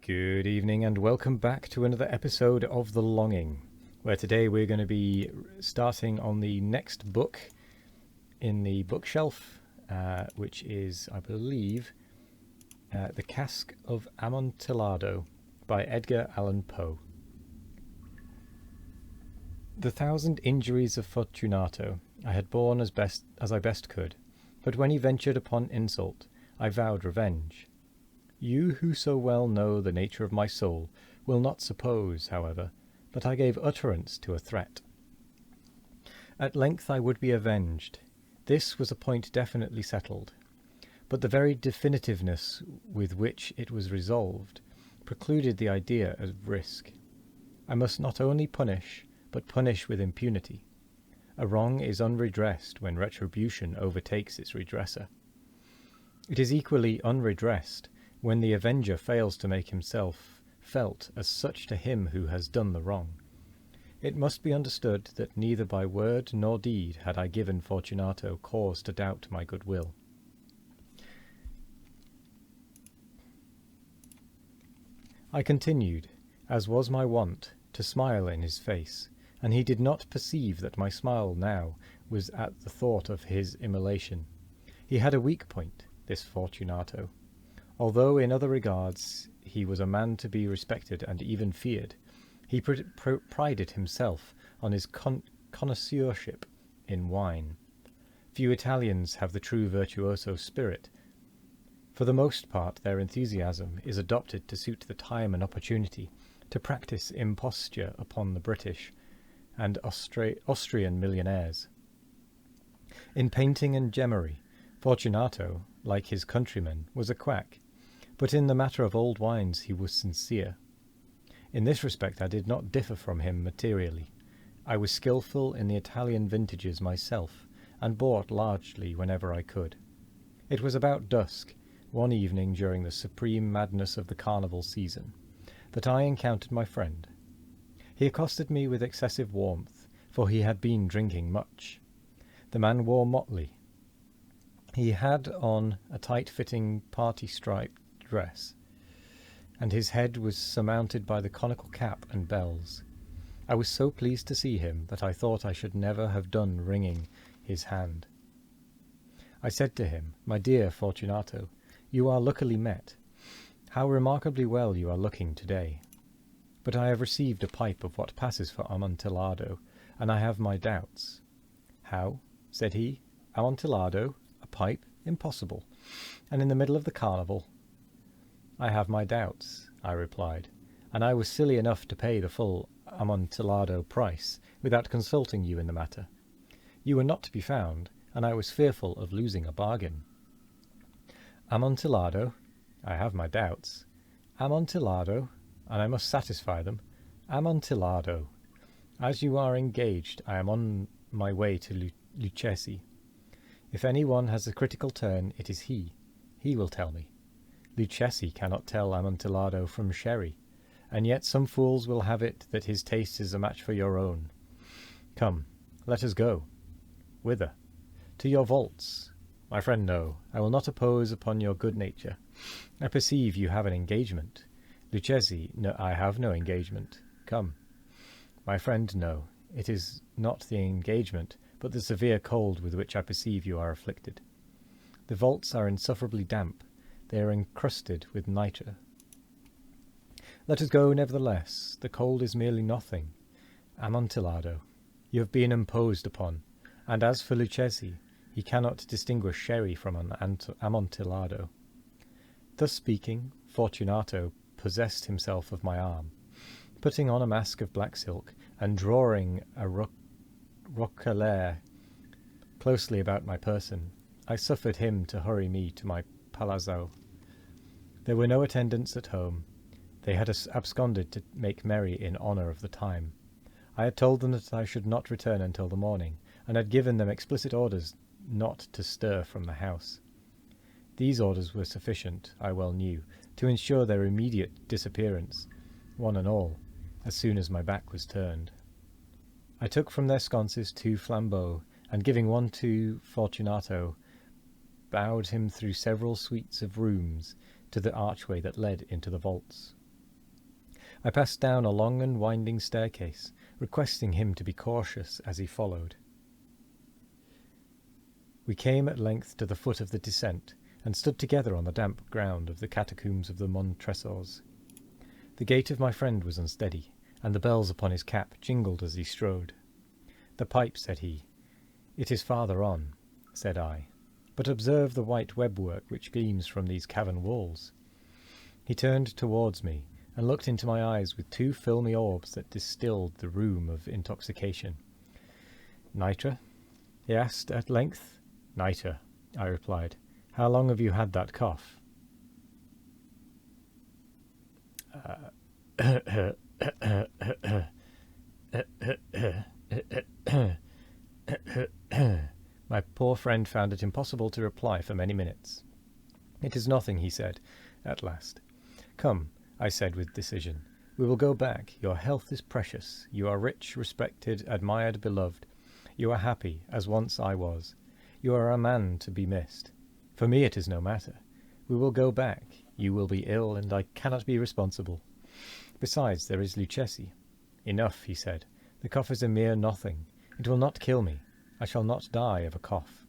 Good evening and welcome back to another episode of The Longing, where today we're going to be starting on the next book in the bookshelf, which is, I believe, The Cask of Amontillado by Edgar Allan Poe. The 1,000 injuries of Fortunato I had borne as I best could, but when he ventured upon insult, I vowed revenge. You who so well know the nature of my soul will not suppose, however, that I gave utterance to a threat. At length I would be avenged. This was a point definitely settled, but the very definitiveness with which it was resolved precluded the idea of risk. I must not only punish, but punish with impunity. A wrong is unredressed when retribution overtakes its redresser. It is equally unredressed when the avenger fails to make himself felt as such to him who has done the wrong. It must be understood that neither by word nor deed had I given Fortunato cause to doubt my goodwill. I continued, as was my wont, to smile in his face, and he did not perceive that my smile now was at the thought of his immolation. He had a weak point, this Fortunato. Although in other regards he was a man to be respected and even feared, he prided himself on his connoisseurship in wine. Few Italians have the true virtuoso spirit. For the most part their enthusiasm is adopted to suit the time and opportunity to practice imposture upon the British and Austrian millionaires. In painting and gemmery, Fortunato, like his countrymen, was a quack, but in the matter of old wines he was sincere. In this respect I did not differ from him materially. I was skilful in the Italian vintages myself, and bought largely whenever I could. It was about dusk, one evening during the supreme madness of the carnival season, that I encountered my friend. He accosted me with excessive warmth, for he had been drinking much. The man wore motley. He had on a tight-fitting party-striped dress, and his head was surmounted by the conical cap and bells. I was so pleased to see him that I thought I should never have done wringing his hand. I said to him, "My dear Fortunato, you are luckily met. How remarkably well you are looking to-day. But I have received a pipe of what passes for Amontillado, and I have my doubts." "How?" said he. "Amontillado? A pipe? Impossible. And in the middle of the carnival?" "I have my doubts," I replied, "and I was silly enough to pay the full Amontillado price without consulting you in the matter. You were not to be found, and I was fearful of losing a bargain." "Amontillado? I have my doubts. Amontillado? And I must satisfy them. Amontillado. As you are engaged, I am on my way to Lucchesi. If any one has a critical turn, it is he. He will tell me. Lucchesi cannot tell Amontillado from sherry, and yet some fools will have it that his taste is a match for your own. Come, let us go." "Whither?" "To your vaults." "My friend, no. I will not oppose upon your good nature. I perceive you have an engagement. Lucchesi, no, I have no engagement. Come." "My friend, no. It is not the engagement, but the severe cold with which I perceive you are afflicted. The vaults are insufferably damp. They are encrusted with nitre." "Let us go, nevertheless. The cold is merely nothing. Amontillado, you have been imposed upon, and as for Lucchesi, he cannot distinguish sherry from an Amontillado." Thus speaking, Fortunato possessed himself of my arm. Putting on a mask of black silk, and drawing a roquelaire closely about my person, I suffered him to hurry me to my palazzo. There were no attendants at home. They had absconded to make merry in honour of the time. I had told them that I should not return until the morning, and had given them explicit orders not to stir from the house. These orders were sufficient, I well knew, to ensure their immediate disappearance, one and all, as soon as my back was turned. I took from their sconces 2 flambeaux, and giving one to Fortunato, bowed him through several suites of rooms to the archway that led into the vaults. I passed down a long and winding staircase, requesting him to be cautious as he followed. We came at length to the foot of the descent, and stood together on the damp ground of the catacombs of the Montresors. The gait of my friend was unsteady, and the bells upon his cap jingled as he strode. "The pipe," said he. "It is farther on," said I. "But observe the white web-work which gleams from these cavern walls." He turned towards me, and looked into my eyes with two filmy orbs that distilled the rheum of intoxication. "Nitre?" he asked at length. "Nitre," I replied. "How long have you had that cough?" My poor friend found it impossible to reply for many minutes. "It is nothing," he said, at last. "Come," I said with decision, "we will go back. Your health is precious. You are rich, respected, admired, beloved. You are happy, as once I was. You are a man to be missed. For me it is no matter. We will go back. You will be ill, and I cannot be responsible. Besides, there is Lucchesi." "Enough," he said. "The cough is a mere nothing. It will not kill me. I shall not die of a cough."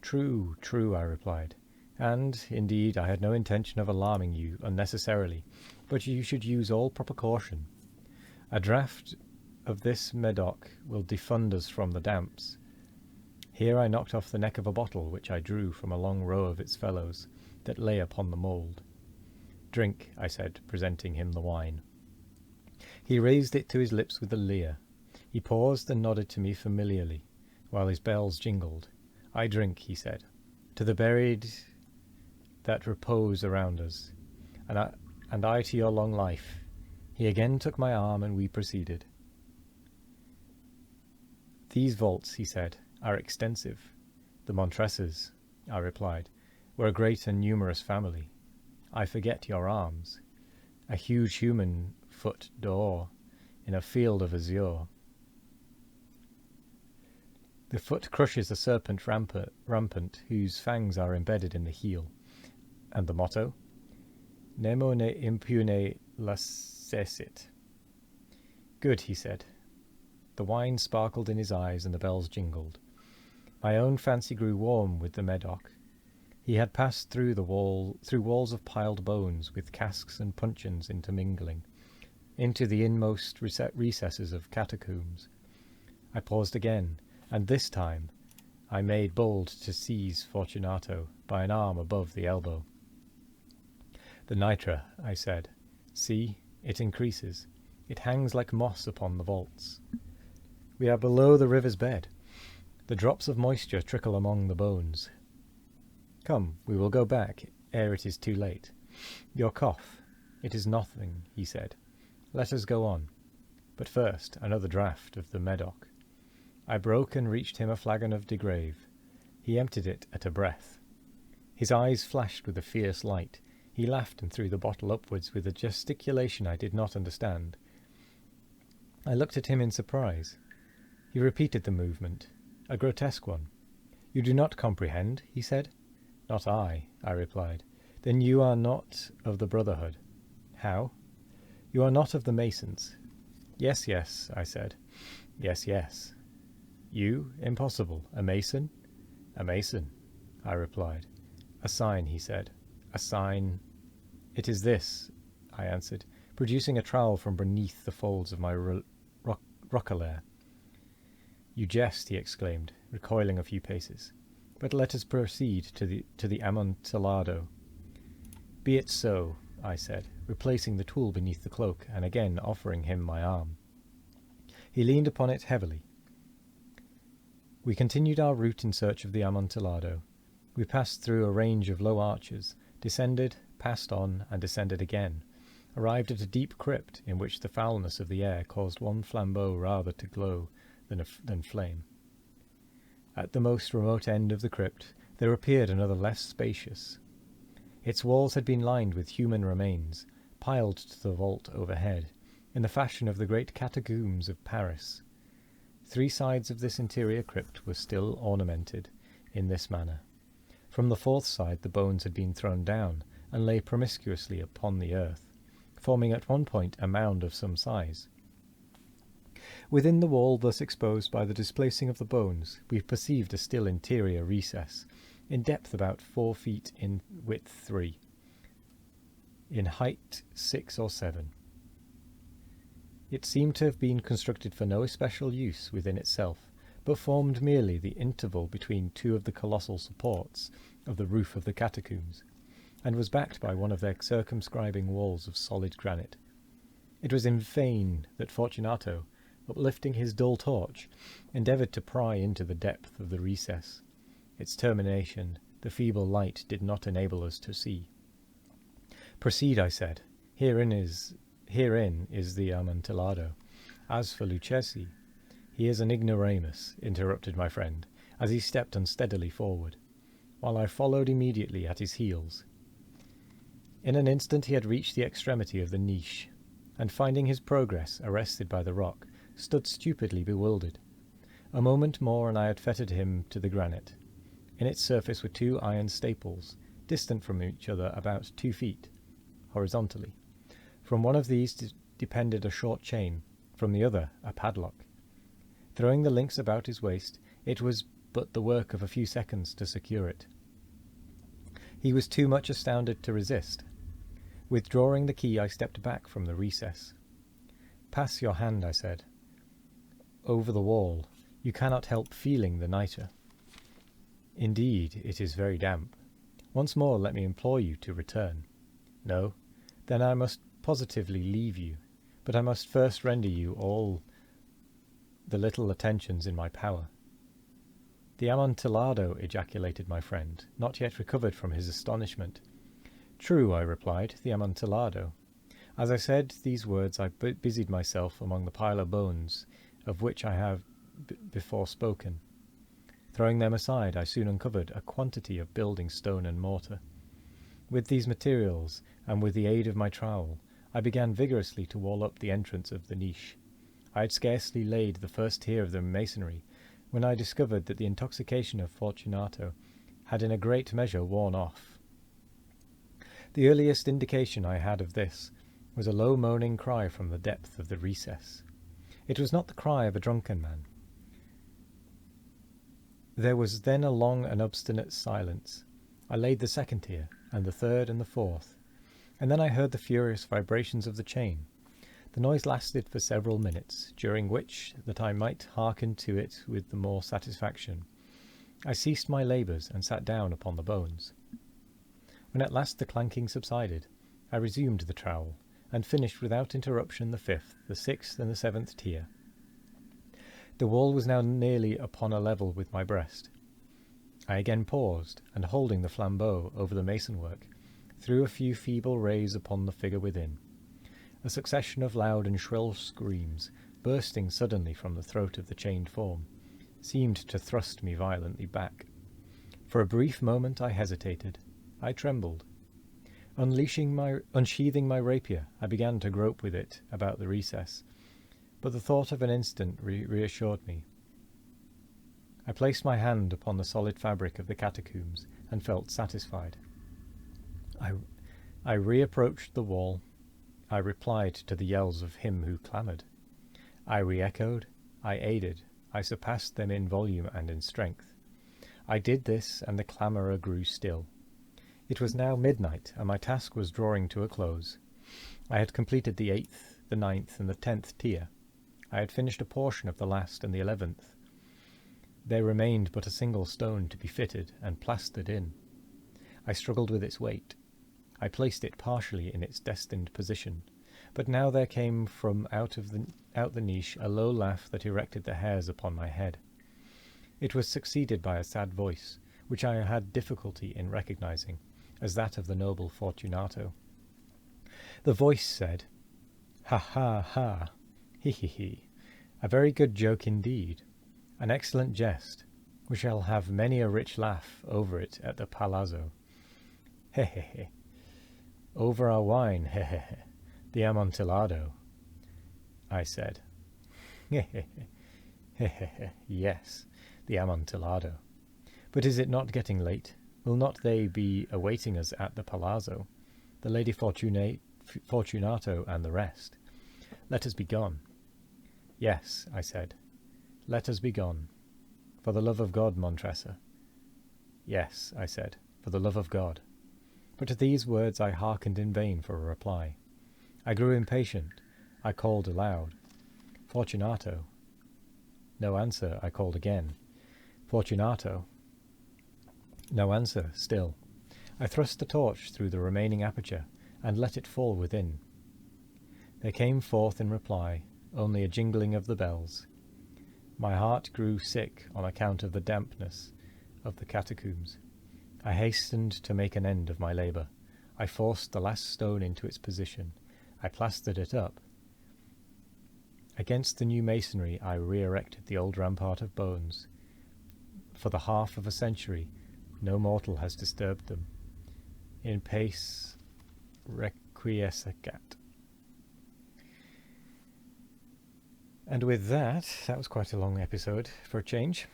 "True, true," I replied. "And, indeed, I had no intention of alarming you unnecessarily, but you should use all proper caution. A draught of this Medoc will defund us from the damps." Here I knocked off the neck of a bottle which I drew from a long row of its fellows that lay upon the mould. "Drink," I said, presenting him the wine. He raised it to his lips with a leer. He paused and nodded to me familiarly, while his bells jingled. "I drink," he said, "to the buried that repose around us, and I to your long life." He again took my arm, and we proceeded. "These vaults," he said, "are extensive." "The Montresors," I replied, "were a great and numerous family." "I forget your arms." "A huge human foot d'or in a field of azure." "The foot crushes a serpent rampant whose fangs are embedded in the heel." "And the motto?" "Nemo ne impune lacessit." "Good," he said. The wine sparkled in his eyes, and the bells jingled. My own fancy grew warm with the Medoc. He had passed through walls of piled bones, with casks and puncheons intermingling, into the inmost recesses of catacombs. I paused again, and this time I made bold to seize Fortunato by an arm above the elbow. "The nitre," I said. "See, it increases. It hangs like moss upon the vaults. We are below the river's bed. The drops of moisture trickle among the bones. Come, we will go back ere it is too late. Your cough, it is nothing," he said. "Let us go on. But first, another draught of the Medoc." I broke and reached him a flagon of de Grave. He emptied it at a breath. His eyes flashed with a fierce light. He laughed and threw the bottle upwards with a gesticulation I did not understand. I looked at him in surprise. He repeated the movement, a grotesque one. "You do not comprehend?" he said. "Not I," I replied. "Then you are not of the Brotherhood." "How?" "You are not of the Masons." "Yes, yes," I said. "Yes, yes." "You? Impossible. A Mason?" "A Mason," I replied. "A sign," he said. "A sign." "It is this," I answered, producing a trowel from beneath the folds of my roquelaire. "You jest," he exclaimed, recoiling a few paces. "But let us proceed to the Amontillado." "Be it so," I said, replacing the tool beneath the cloak, and again offering him my arm. He leaned upon it heavily. We continued our route in search of the Amontillado. We passed through a range of low arches, descended, passed on, and descended again, arrived at a deep crypt in which the foulness of the air caused one flambeau rather to glow than flame. At the most remote end of the crypt there appeared another less spacious. Its walls had been lined with human remains, piled to the vault overhead, in the fashion of the great catacombs of Paris. 3 sides of this interior crypt were still ornamented in this manner. From the 4th side the bones had been thrown down, and lay promiscuously upon the earth. forming at one point a mound of some size. Within the wall thus exposed by the displacing of the bones, we perceived a still interior recess, in depth about 4 feet, in width 3, in height 6 or 7. It seemed to have been constructed for no especial use within itself, but formed merely the interval between 2 of the colossal supports of the roof of the catacombs, and was backed by one of their circumscribing walls of solid granite. It was in vain that Fortunato, uplifting his dull torch, endeavoured to pry into the depth of the recess. Its termination the feeble light did not enable us to see. "Proceed," I said. Herein is the Amontillado. As for Lucchesi—" "He is an ignoramus," interrupted my friend, as he stepped unsteadily forward, while I followed immediately at his heels. In an instant he had reached the extremity of the niche, and finding his progress arrested by the rock, stood stupidly bewildered. A moment more and I had fettered him to the granite. In its surface were 2 iron staples, distant from each other about 2 feet, horizontally. From one of these depended a short chain, from the other a padlock. Throwing the links about his waist, it was but the work of a few seconds to secure it. He was too much astounded to resist. Withdrawing the key, I stepped back from the recess. "Pass your hand," I said, "over the wall. You cannot help feeling the nitre. Indeed, it is very damp. Once more let me implore you to return." "No? Then I must positively leave you, but I must first render you all the little attentions in my power." "The Amontillado!" ejaculated my friend, not yet recovered from his astonishment. "True," I replied, "the Amontillado." As I said these words I busied myself among the pile of bones of which I have before spoken. Throwing them aside, I soon uncovered a quantity of building stone and mortar. With these materials, and with the aid of my trowel, I began vigorously to wall up the entrance of the niche. I had scarcely laid the first tier of the masonry, when I discovered that the intoxication of Fortunato had in a great measure worn off. The earliest indication I had of this was a low moaning cry from the depth of the recess. It was not the cry of a drunken man. There was then a long and obstinate silence. I laid the second tier, and the third and the fourth, and then I heard the furious vibrations of the chain. The noise lasted for several minutes, during which, that I might hearken to it with the more satisfaction, I ceased my labours and sat down upon the bones. When at last the clanking subsided, I resumed the trowel, and finished without interruption the 5th, the 6th, and the 7th tier. The wall was now nearly upon a level with my breast. I again paused, and holding the flambeau over the mason-work, threw a few feeble rays upon the figure within. A succession of loud and shrill screams, bursting suddenly from the throat of the chained form, seemed to thrust me violently back. For a brief moment I hesitated. I trembled. Unsheathing my rapier, I began to grope with it about the recess, but the thought of an instant reassured me. I placed my hand upon the solid fabric of the catacombs, and felt satisfied. I reapproached the wall. I replied to the yells of him who clamoured. I re-echoed. I aided. I surpassed them in volume and in strength. I did this, and the clamourer grew still. It was now midnight, and my task was drawing to a close. I had completed the 8th, the 9th, and the 10th tier. I had finished a portion of the last and the 11th. There remained but a single stone to be fitted and plastered in. I struggled with its weight. I placed it partially in its destined position, but now there came from out the niche a low laugh that erected the hairs upon my head. It was succeeded by a sad voice, which I had difficulty in recognizing as that of the noble Fortunato. The voice said, "Ha, ha, ha! He, he, he! A very good joke indeed. An excellent jest. We shall have many a rich laugh over it at the palazzo. He, he, he! Over our wine, he, he, he! The Amontillado," I said. He, he, he! He, he, he! Yes, the Amontillado. But is it not getting late? Will not they be awaiting us at the palazzo? The Lady Fortunato and the rest. Let us be gone. Yes, I said. Let us be gone. For the love of God, Montressor. Yes, I said, for the love of God. But to these words I hearkened in vain for a reply. I grew impatient. I called aloud. Fortunato. No answer. I called again. Fortunato. No answer, still. I thrust the torch through the remaining aperture, and let it fall within. There came forth in reply only a jingling of the bells. My heart grew sick on account of the dampness of the catacombs. I hastened to make an end of my labour. I forced the last stone into its position. I plastered it up. Against the new masonry I re-erected the old rampart of bones. For the half of a century no mortal has disturbed them. In pace requiescat. And with that was quite a long episode for a change.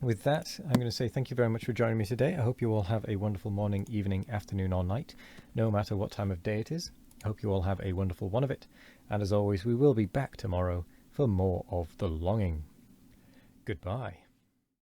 With that, I'm going to say thank you very much for joining me today. I hope you all have a wonderful morning, evening, afternoon, or night, no matter what time of day it is. I hope you all have a wonderful one of it. And as always, we will be back tomorrow for more of The Longing. Goodbye.